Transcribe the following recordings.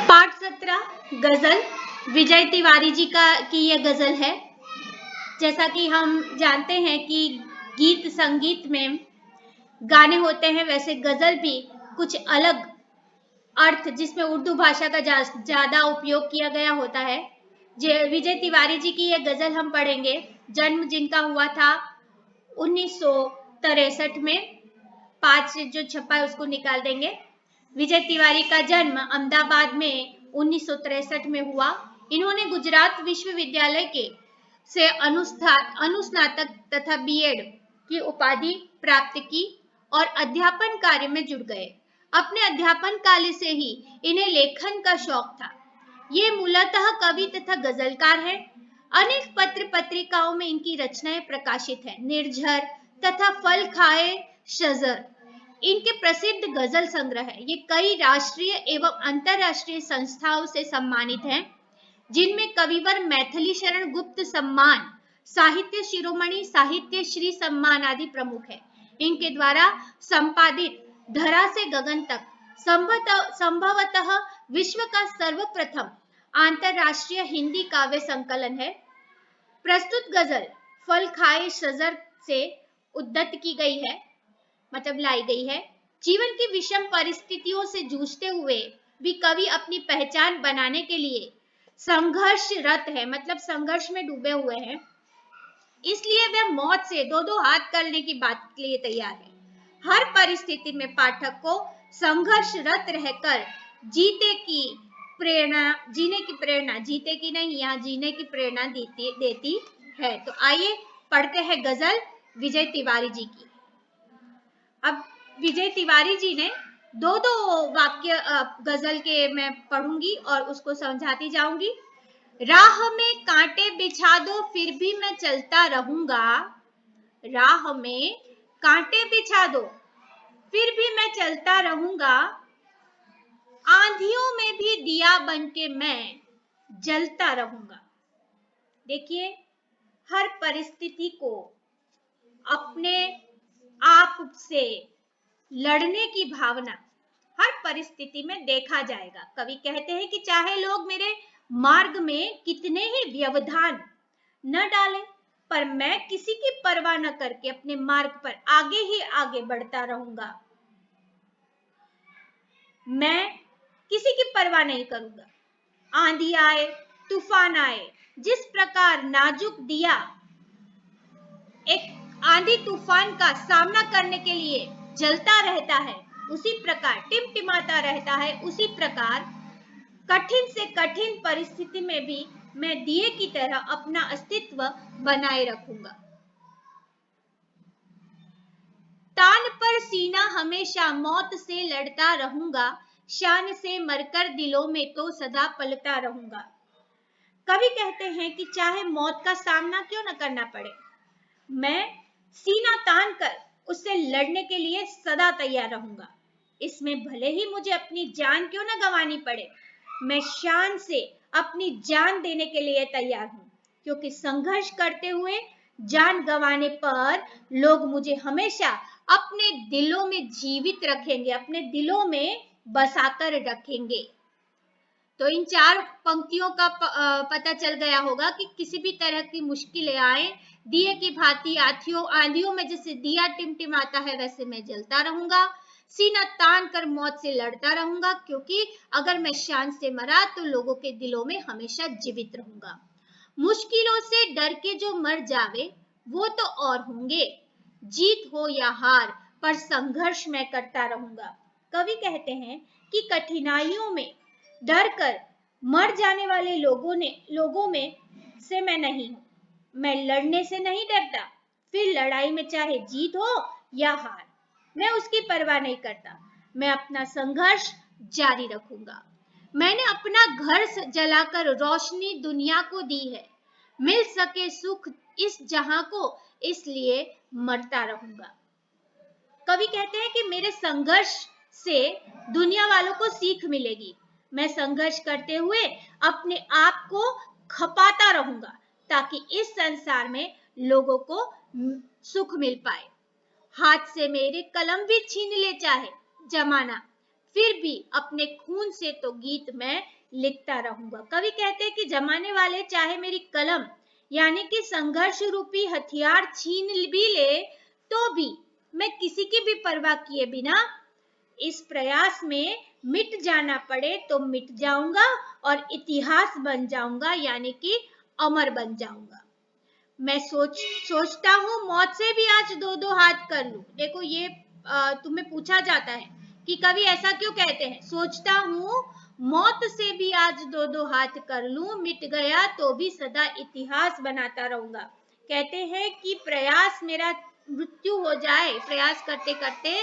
पाठ 17 गजल विजय तिवारी जी की यह गजल है। जैसा कि हम जानते हैं कि गीत संगीत में गाने होते हैं, वैसे गजल भी कुछ अलग अर्थ जिसमें उर्दू भाषा का ज्यादा उपयोग किया गया होता है। विजय तिवारी जी की यह गजल हम पढ़ेंगे। जन्म जिनका हुआ था 1963 में, 5 जो छपा है उसको निकाल देंगे। विजय तिवारी का जन्म अहमदाबाद में 1963 में हुआ। इन्होंने गुजरात विश्वविद्यालय के से अनुस्नातक तथा बीएड की उपाधि प्राप्त की और अध्यापन कार्य में जुड़ गए। अपने अध्यापन काल से ही इन्हें लेखन का शौक था। ये मूलतः कवि तथा गजलकार है। अनेक पत्र पत्रिकाओं में इनकी रचनाएं प्रकाशित हैं। निर्झर तथा फल खाए शजर इनके प्रसिद्ध गजल संग्रह है। ये कई राष्ट्रीय एवं अंतरराष्ट्रीय संस्थाओं से सम्मानित हैं, जिनमें कविवर मैथिली शरण गुप्त सम्मान, साहित्य शिरोमणि, साहित्य श्री सम्मान आदि प्रमुख है। इनके द्वारा संपादित धरा से गगन तक संभवतः विश्व का सर्वप्रथम अंतरराष्ट्रीय हिंदी काव्य संकलन है। प्रस्तुत गजल फल खाए शजर से उद्धत की गई है, मतलब लाई गई है। जीवन की विषम परिस्थितियों से जूझते हुए भी कवि अपनी पहचान बनाने के लिए संघर्षरत है, मतलब संघर्ष में डूबे हुए हैं। इसलिए वे मौत से दो दो हाथ करने की बात के लिए तैयार है। हर परिस्थिति में पाठक को संघर्षरत रहकर जीने की प्रेरणा, जीते की नहीं, यहाँ जीने की प्रेरणा देती है। तो आइए पढ़ते हैं गजल विजय तिवारी जी की। अब विजय तिवारी जी ने दो वाक्य गजल के मैं पढ़ूंगी और उसको समझाती जाऊंगी। राह में कांटे बिछा दो फिर भी मैं चलता रहूंगा। राह में कांटे बिछा दो फिर भी मैं चलता रहूंगा। आंधियों में भी दिया बनके मैं जलता रहूंगा। देखिए, हर परिस्थिति को अपने आप से लड़ने की भावना हर परिस्थिति में देखा जाएगा। कवि कहते हैं कि चाहे लोग मेरे मार्ग में कितने ही व्यवधान न डालें, पर मैं किसी की परवाह न करके अपने मार्ग पर आगे ही आगे बढ़ता रहूंगा। मैं किसी की परवाह नहीं करूंगा। आंधी आए, तूफान आए, जिस प्रकार नाजुक दिया एक आंधी तूफान का सामना करने के लिए जलता रहता है, उसी प्रकार टिमटिमाता रहता है, उसी प्रकार कठिन से कठिन परिस्थिति में भी मैं दिए की तरह अपना अस्तित्व बनाए रखूंगा। तान पर सीना हमेशा मौत से लड़ता रहूंगा। शान से मरकर दिलों में तो सदा पलता रहूंगा। कवि कहते हैं कि चाहे मौत का सामना क्यों न करना पड़े, मैं सीना तान कर उससे लड़ने के लिए सदा तैयार रहूंगा। इसमें भले ही मुझे अपनी जान क्यों न गंवानी पड़े, मैं शान से अपनी जान देने के लिए तैयार हूं, क्योंकि संघर्ष करते हुए जान गंवाने पर लोग मुझे हमेशा अपने दिलों में जीवित रखेंगे, अपने दिलों में बसाकर रखेंगे। तो इन 4 पंक्तियों का पता चल गया होगा कि किसी भी तरह की मुश्किलें आए, दिए की भांति आंधियों में जैसे दिया टिमटिमाता है वैसे मैं जलता रहूंगा। सीना तान कर मौत से लड़ता रहूंगा, क्योंकि अगर मैं शान से मरा तो लोगों के दिलों में हमेशा जीवित रहूंगा। मुश्किलों से डर के जो मर जावे वो तो और होंगे, जीत हो या हार पर संघर्ष मैं करता रहूंगा। कवि कहते हैं कि कठिनाइयों में डर कर मर जाने वाले लोगों में से मैं नहीं हूं। मैं लड़ने से नहीं डरता, फिर लड़ाई में चाहे जीत हो या हार, मैं उसकी परवाह नहीं करता। मैं अपना संघर्ष जारी रखूंगा। मैंने अपना घर जलाकर रोशनी दुनिया को दी है। मिल सके सुख इस जहां को, इसलिए मरता रहूंगा। कवि कहते हैं कि मेरे संघर्ष से दुनिया वालों को सीख मिलेगी। मैं संघर्ष करते हुए अपने आप को खपाता रहूंगा, ताकि इस संसार में लोगों को सुख मिल पाए। हाथ से मेरे कलम भी छीन ले चाहे जमाना, फिर भी अपने खून से तो गीत मैं लिखता रहूंगा। कवि कहते हैं कि जमाने वाले चाहे मेरी कलम यानी कि संघर्ष रूपी हथियार छीन भी ले, तो भी मैं किसी की भी परवाह किए बिना इस प्रयास में मिट जाना पड़े तो मिट जाऊंगा और इतिहास बन जाऊंगा, यानी कि अमर बन जाऊंगा। मैं सोचता हूँ मौत से भी आज दो दो हाथ कर लूं। देखो ये तुम्हें पूछा जाता है कि कवि ऐसा क्यों कहते हैं। सोचता हूँ मौत से भी आज दो दो हाथ कर लूं, मिट गया तो भी सदा इतिहास बनाता रहूंगा। कहते हैं कि प्रयास मेरा मृत्यु हो जाए प्रयास करते करते,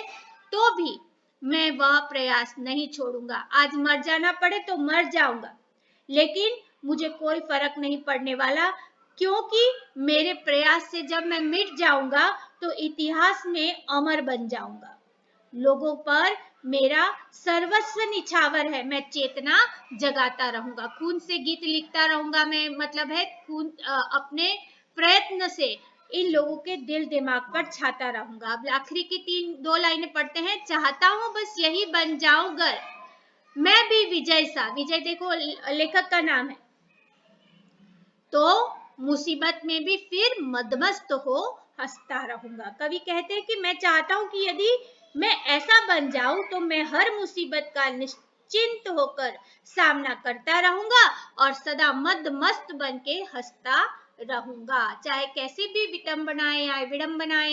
तो भी मैं वह प्रयास नहीं छोड़ूंगा। आज मर जाना पड़े तो मर जाऊंगा, लेकिन मुझे कोई फर्क नहीं पड़ने वाला, क्योंकि मेरे प्रयास से जब मैं मिट जाऊंगा तो इतिहास में अमर बन जाऊंगा। लोगों पर मेरा सर्वस्व निछावर है, मैं चेतना जगाता रहूंगा, खून से गीत लिखता रहूंगा। मैं मतलब है खून अपने प्रयत्न से इन लोगों के दिल दिमाग पर छाता रहूंगा। अब आखिरी की दो लाइनें पढ़ते हैं। चाहता हूं बस यही बन जाऊं घर मैं भी विजय सा। विजय देखो लेखक का नाम है। तो मुसीबत में भी फिर मदमस्त हो हंसता रहूंगा। कवि कहते हैं कि मैं चाहता हूं कि यदि मैं ऐसा बन जाऊं तो मैं हर मुसीबत का निश्चिंत होकर सामना करता रहूंगा और सदा मदमस्त बन के हंसता रहूंगा। चाहे कैसी भी विडंबनाएं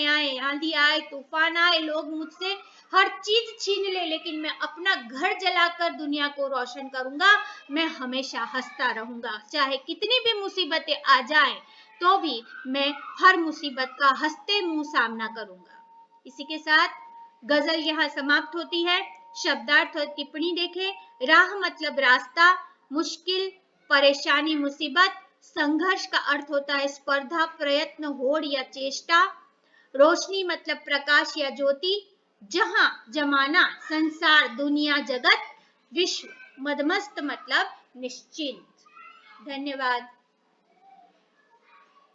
आए, आंधी आए, तूफान आए, लोग मुझसे हर चीज छीन ले, लेकिन मैं अपना घर जलाकर दुनिया को रोशन करूंगा। मैं हमेशा हंसता रहूंगा। चाहे कितनी भी मुसीबतें आ जाएं, तो भी मैं हर मुसीबत का हंसते मुंह सामना करूंगा। इसी के साथ गजल यहाँ समाप्त होती है। शब्दार्थ और टिप्पणी देखें। राह मतलब रास्ता, मुश्किल, परेशानी, मुसीबत। संघर्ष का अर्थ होता है स्पर्धा, प्रयत्न, होड़ या चेष्टा। रोशनी मतलब प्रकाश या ज्योति। जहां जमाना, संसार, दुनिया, जगत, विश्व। मदमस्त मतलब निश्चिंत। धन्यवाद।